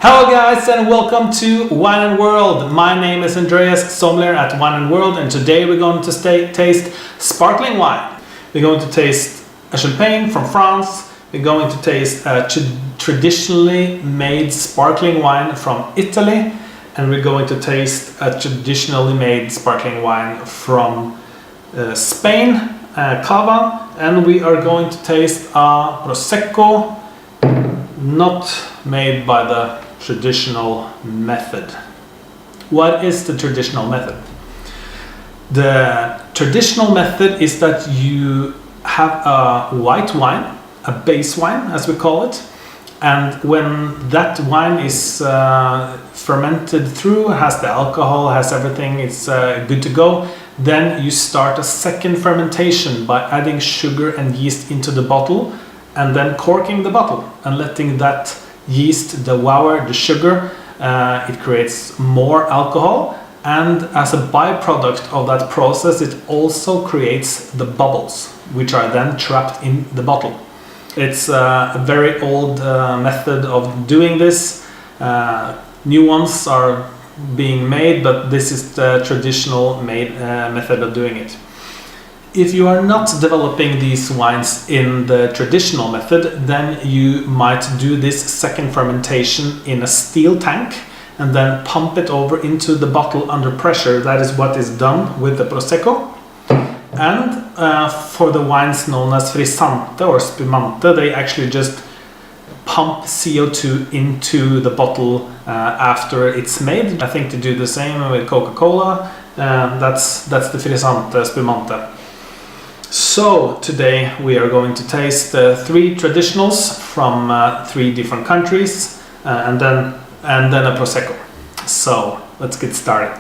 Hello guys and welcome to Wine and World. My name is Andreas Somler at Wine and World, and today we're going to taste sparkling wine. We're going to taste a champagne from France. We're going to taste a traditionally made sparkling wine from Italy, and we're going to taste a traditionally made sparkling wine from Spain, Cava, and we are going to taste a Prosecco not made by the traditional method. What is the traditional method? The traditional method is that you have a white wine, a base wine as we call it, and when that wine is fermented through, has the alcohol, has everything, it's good to go, then you start a second fermentation by adding sugar and yeast into the bottle and then corking the bottle and letting that yeast, the the sugar, it creates more alcohol, and as a byproduct of that process it also creates the bubbles, which are then trapped in the bottle. It's a very old method of doing this. New ones are being made, but this is the traditional method of doing it. If you are not developing these wines in the traditional method, then you might do this second fermentation in a steel tank and then pump it over into the bottle under pressure. That is what is done with the Prosecco. And for the wines known as frizzante or spumante, they actually just pump CO2 into the bottle after it's made. I think they do the same with Coca-Cola. That's the frizzante, spumante. So today we are going to taste three traditionals from three different countries and then a Prosecco. So let's get started.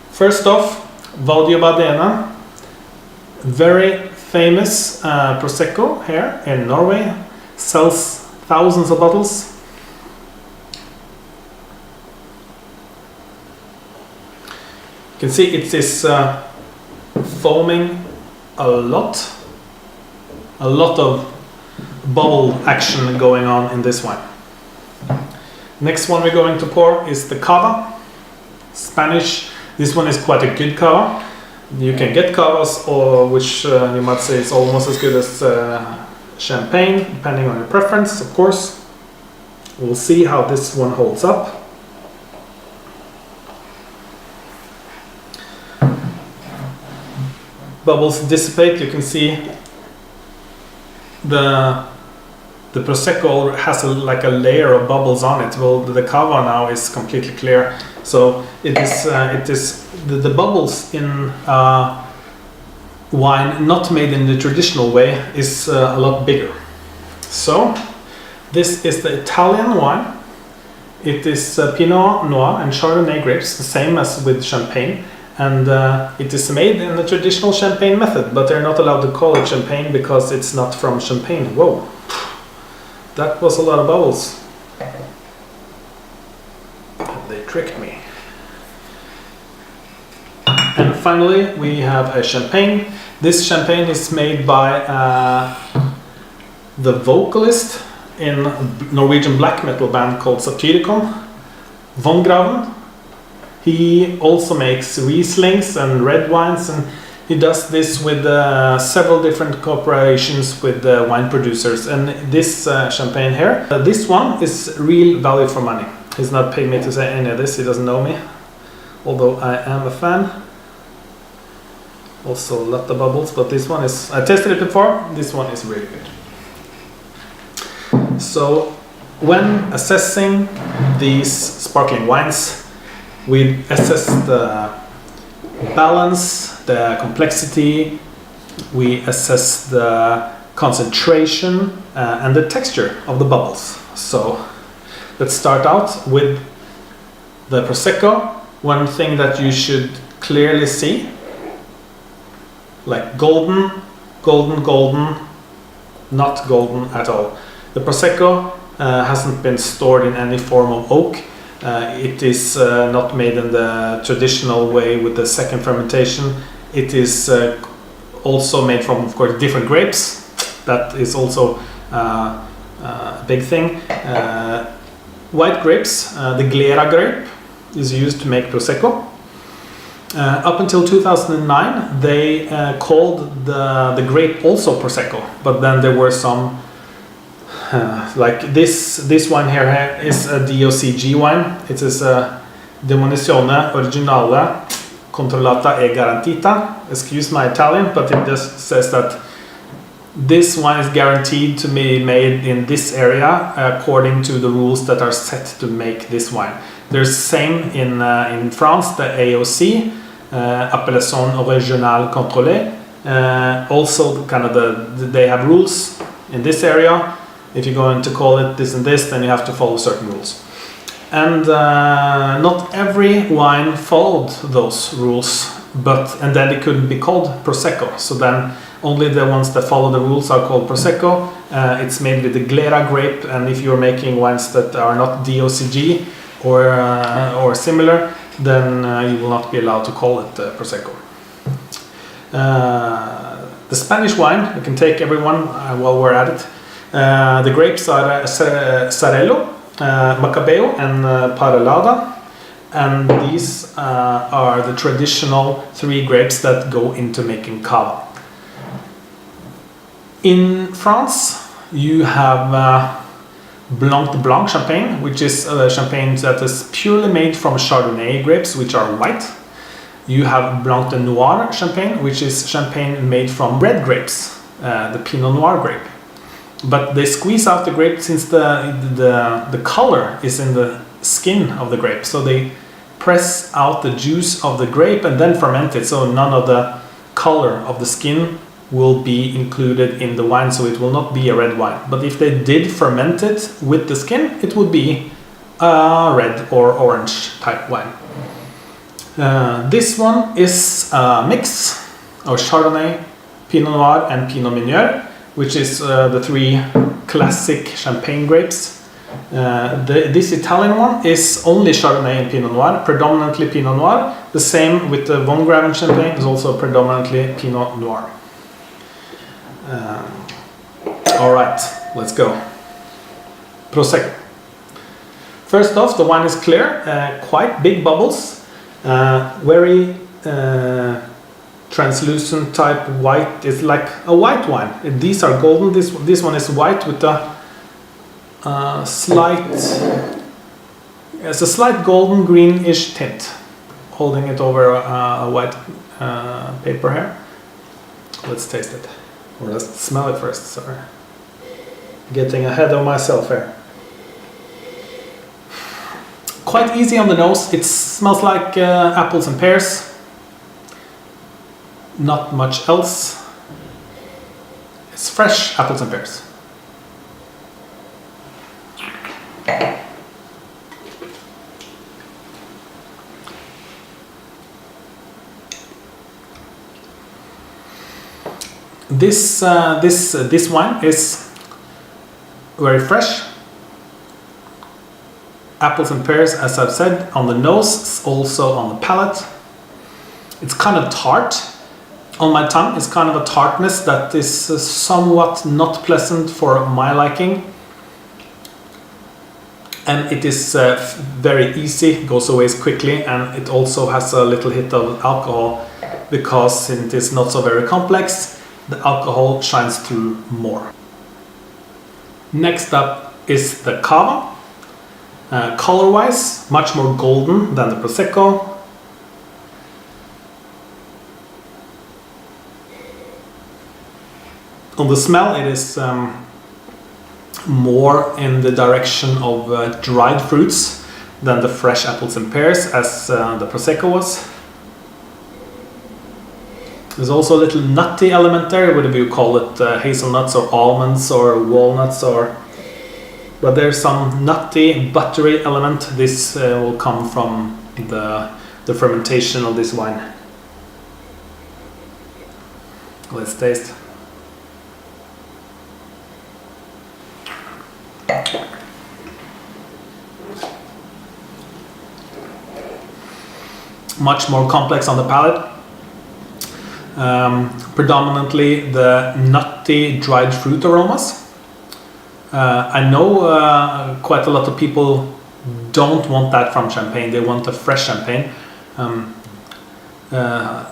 First off, Badena, very famous Prosecco here in Norway, sells thousands of bottles. You can see it is foaming a lot of bubble action going on in this wine. Next one we're going to pour is the Cava, Spanish. This one is quite a good Cava. You can get Cavas, or which you might say is almost as good as champagne, depending on your preference, of course. We'll see how this one holds up. Bubbles dissipate. You can see the Prosecco has like a layer of bubbles on it. Well, the Cava now is completely clear, so it is the bubbles in wine not made in the traditional way is a lot bigger. So this is the Italian wine. It is Pinot, Noir and Chardonnay grapes, the same as with champagne. And it is made in the traditional champagne method, but they're not allowed to call it champagne because it's not from Champagne. Whoa, that was a lot of bubbles. They tricked me. And finally, we have a champagne. This champagne is made by the vocalist in a Norwegian black metal band called Satyricon, Von Graven. He also makes Rieslings and red wines, and he does this with several different cooperations with wine producers. And this champagne here, this one is real value for money. He's not paid me to say any of this, he doesn't know me, although I am a fan. Also a lot of bubbles, but this one is, I tasted it before, this one is really good. So when assessing these sparkling wines, we assess the balance, the complexity, we assess the concentration and the texture of the bubbles. So let's start out with the Prosecco. One thing that you should clearly see, like golden, not golden at all. The Prosecco hasn't been stored in any form of oak. It is not made in the traditional way with the second fermentation. It is also made from, of course, different grapes. That is also a big thing. white grapes, the Glera grape, is used to make Prosecco. Up until 2009, they called the grape also Prosecco, but then there were some, like this wine here is a DOCG wine. It is a Denominazione Originale Controllata e Garantita. Excuse my Italian, but it just says that this wine is guaranteed to be made in this area according to the rules that are set to make this wine. There's same in France, the AOC, Appellation Originale Contrôlée. Also, kind of they have rules in this area. If you're going to call it this and this, then you have to follow certain rules. And not every wine followed those rules, and then it couldn't be called Prosecco. So then only the ones that follow the rules are called Prosecco. It's made with the Glera grape, and if you're making wines that are not DOCG or similar, then you will not be allowed to call it Prosecco. The Spanish wine, we can take everyone while we're at it. The grapes are Sarello, Macabeo and Parellada, and these are the traditional 3 grapes that go into making Cava. In France, you have Blanc de Blanc champagne, which is a champagne that is purely made from Chardonnay grapes, which are white. You have Blanc de Noir champagne, which is champagne made from red grapes, the Pinot Noir grape. But they squeeze out the grape since the color is in the skin of the grape. So they press out the juice of the grape and then ferment it. So none of the color of the skin will be included in the wine. So it will not be a red wine. But if they did ferment it with the skin, it would be a red or orange type wine. This one is a mix of Chardonnay, Pinot Noir and Pinot Meunier, which is the 3 classic champagne grapes. This Italian one is only Chardonnay and Pinot Noir, predominantly Pinot Noir. The same with the Von Graven champagne, is also predominantly Pinot Noir. Alright, let's go. Prosecco. First off, the wine is clear, quite big bubbles, very translucent type white. It's like a white wine. These are golden. This one is white with a slight golden greenish tint. Holding it over a white paper here. Let's taste it, or let's smell it first. Sorry, getting ahead of myself here. Quite easy on the nose. It smells like apples and pears. Not much else. It's fresh apples and pears. This wine is very fresh. Apples and pears, as I've said, on the nose, also on the palate. It's kind of tart. On my tongue, it's kind of a tartness that is somewhat not pleasant for my liking. And it is very easy, goes away quickly, and it also has a little hit of alcohol because it is not so very complex. The alcohol shines through more. Next up is the Cava. Color-wise, much more golden than the Prosecco. On the smell, it is more in the direction of dried fruits than the fresh apples and pears, as the Prosecco was. There's also a little nutty element there, whether you call it hazelnuts or almonds or walnuts, but there's some nutty, buttery element. This will come from the fermentation of this wine. Let's taste. Much more complex on the palate. Predominantly the nutty dried fruit aromas. I know quite a lot of people don't want that from champagne. They want a fresh champagne.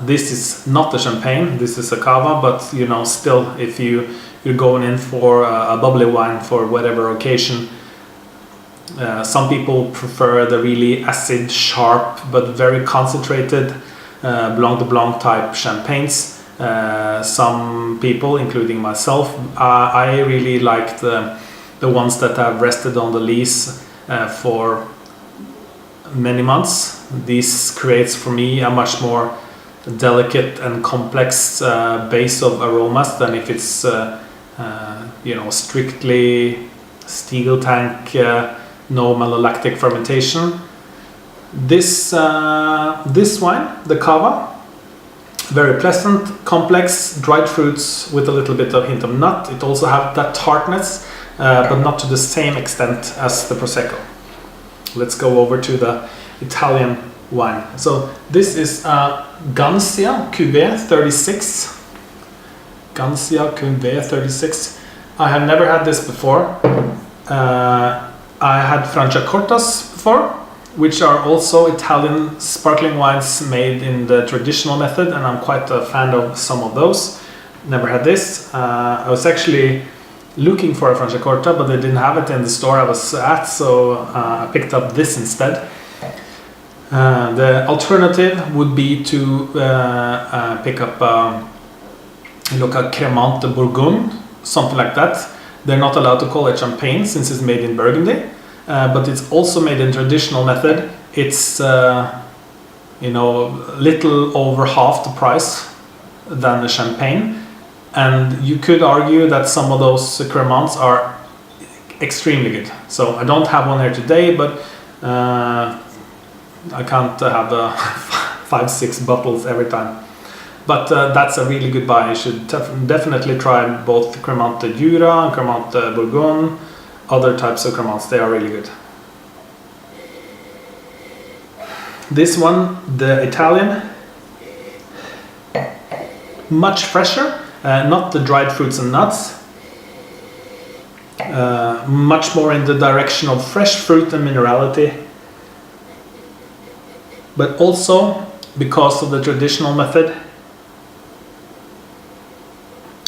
This is not a champagne. This is a cava, but you know, still, if you're going in for a bubbly wine for whatever occasion, some people prefer the really acid, sharp, but very concentrated Blanc de Blanc type champagnes. Some people, including myself, I really like the ones that have rested on the lees for many months. This creates for me a much more delicate and complex base of aromas than if it's you know, strictly steel tank, no malolactic fermentation. This wine, the Cava, very pleasant, complex, dried fruits with a little bit of hint of nut. It also has that tartness, but not to the same extent as the Prosecco. Let's go over to the Italian wine. So this is Gancia Cuvée 36. Gancia Cuvée 36. I have never had this before. I had Franciacortas before, which are also Italian sparkling wines made in the traditional method, and I'm quite a fan of some of those. Never had this. I was actually looking for a Franciacorta, but they didn't have it in the store I was at, so I picked up this instead. The alternative would be to pick up look at Cremant de Bourgogne, something like that. They're not allowed to call it champagne since it's made in Burgundy, but it's also made in traditional method. It's you know, little over half the price than the champagne, and you could argue that some of those Cremants are extremely good. So I don't have one here today, but I can't have 5-6 bottles every time. But that's a really good buy. You should definitely try both Cremant de Jura and Cremant de Bourgogne, other types of Cremants. They are really good. This one, the Italian, much fresher, not the dried fruits and nuts, much more in the direction of fresh fruit and minerality, but also because of the traditional method,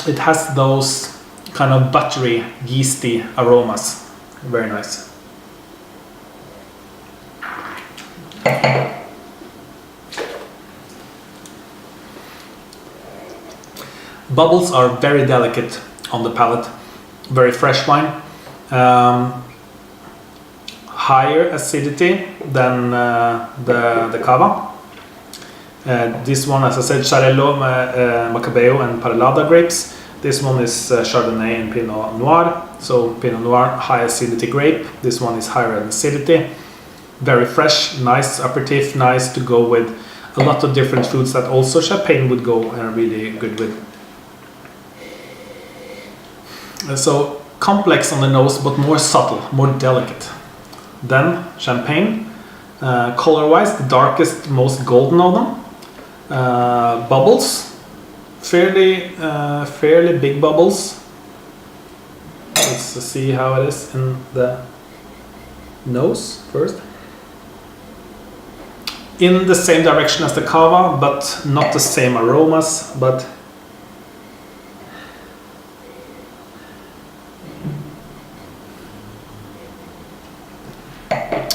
it has those kind of buttery, yeasty aromas. Very nice. Bubbles are very delicate on the palate. Very fresh wine. Higher acidity than the Cava. This one, as I said, Xarel·lo, Macabeo and Parellada grapes. This one is Chardonnay and Pinot Noir. So Pinot Noir, high acidity grape. This one is higher in acidity. Very fresh, nice aperitif, nice to go with a lot of different foods that also champagne would go really good with. So complex on the nose, but more subtle, more delicate. Then champagne, color-wise, the darkest, most golden of them. Bubbles, fairly big bubbles. Let's see how it is in the nose first. In the same direction as the Cava, but not the same aromas. But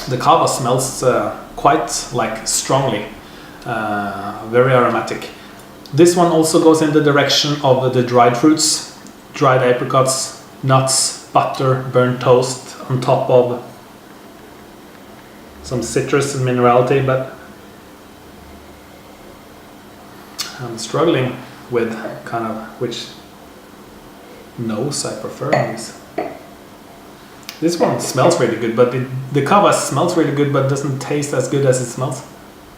the Cava smells quite like strongly. Very aromatic. This one also goes in the direction of the dried fruits, dried apricots, nuts, butter, burnt toast on top of some citrus and minerality, but I'm struggling with kind of which nose I prefer on this. This one smells really good, but the Cava smells really good, but doesn't taste as good as it smells.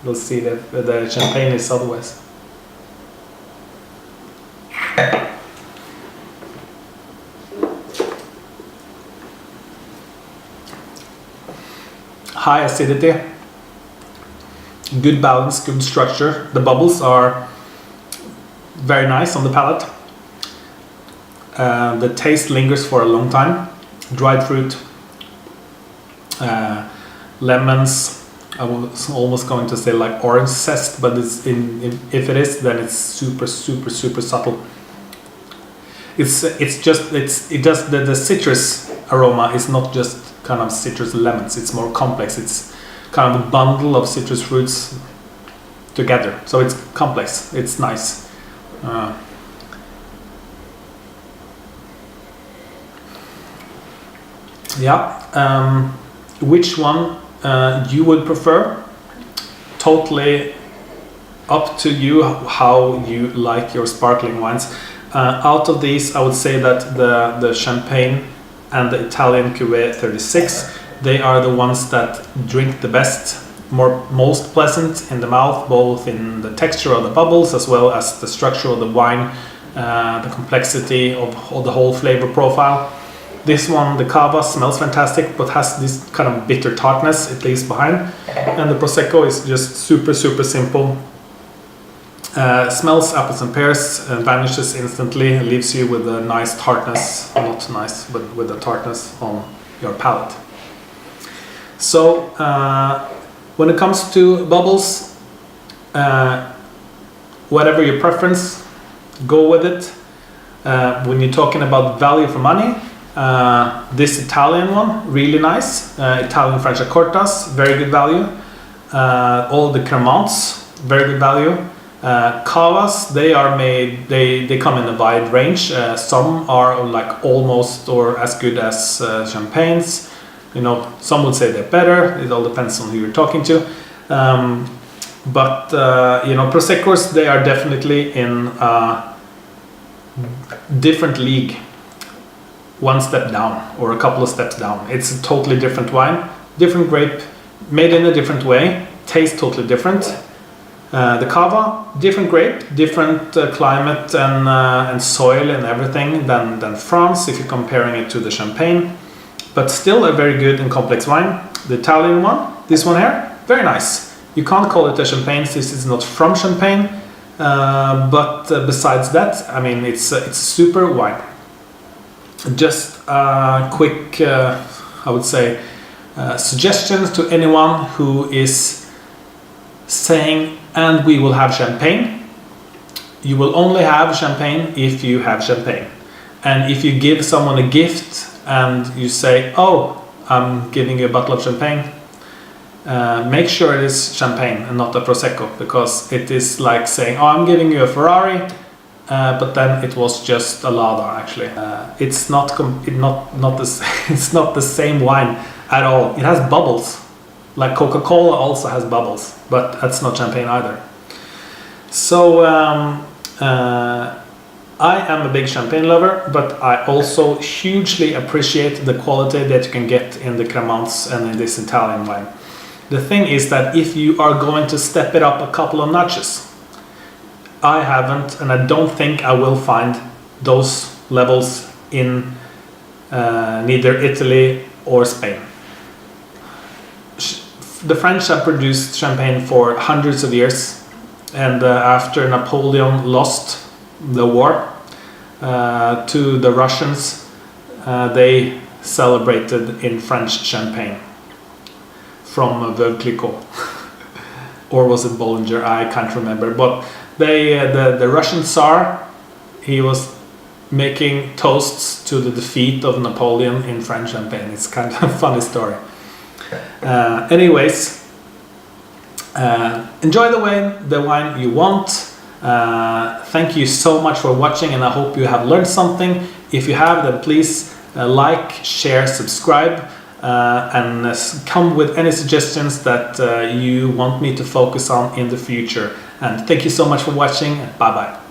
We'll see if the champagne is otherwise. High acidity, good balance, good structure. The bubbles are very nice on the palate. The taste lingers for a long time. Dried fruit, lemons. I was almost going to say like orange zest, but if it is, then it's super subtle. The citrus aroma is not just kind of citrus lemons. It's more complex. It's kind of a bundle of citrus fruits together. So it's complex. It's nice. Which one you would prefer? Totally up to you how you like your sparkling wines. Out of these, I would say that the Champagne and the Italian Cuvée 36, they are the ones that drink the best, most pleasant in the mouth, both in the texture of the bubbles as well as the structure of the wine, the complexity of the whole flavor profile. This one, the Cava, smells fantastic, but has this kind of bitter tartness it leaves behind. And the Prosecco is just super simple. Smells apples and pears, vanishes instantly, leaves you with a nice tartness, not nice, but with a tartness on your palate. So, when it comes to bubbles, whatever your preference, go with it. When you're talking about value for money, this Italian one, really nice. Italian Franciacortas, very good value. All the Cremonts, very good value. Cavas, they are made, they come in a wide range. Some are like almost or as good as champagnes. You know, some would say they're better. It all depends on who you're talking to. But you know, Proseccos, they are definitely in a different league. One step down or a couple of steps down. It's a totally different wine, different grape, made in a different way, tastes totally different. The Cava, different grape, different climate and soil and everything than France if you're comparing it to the Champagne, but still a very good and complex wine. The Italian one, this one here, very nice. You can't call it a Champagne since it's not from Champagne, but besides that, I mean, it's a super wine. Just quick, I would say, suggestions to anyone who is saying, and we will have champagne. You will only have champagne if you have champagne. And if you give someone a gift and you say, oh, I'm giving you a bottle of champagne, make sure it is champagne and not a Prosecco, because it is like saying, oh, I'm giving you a Ferrari, but then it was just a Lada actually. It's not it's not the same wine at all. It has bubbles. Like Coca-Cola also has bubbles, but that's not champagne either. So I am a big champagne lover, but I also hugely appreciate the quality that you can get in the Cremonts and in this Italian wine. The thing is that if you are going to step it up a couple of notches, I haven't, and I don't think I will find those levels in neither Italy or Spain. The French have produced champagne for hundreds of years, and after Napoleon lost the war to the Russians, they celebrated in French champagne from Veuve Clicquot. Or was it Bollinger? I can't remember. But the Russian Tsar, he was making toasts to the defeat of Napoleon in French champagne. It's kind of a funny story. Anyways, enjoy the wine you want. Thank you so much for watching, and I hope you have learned something. If you have, then please like, share, subscribe, and come with any suggestions that you want me to focus on in the future. And thank you so much for watching. Bye bye.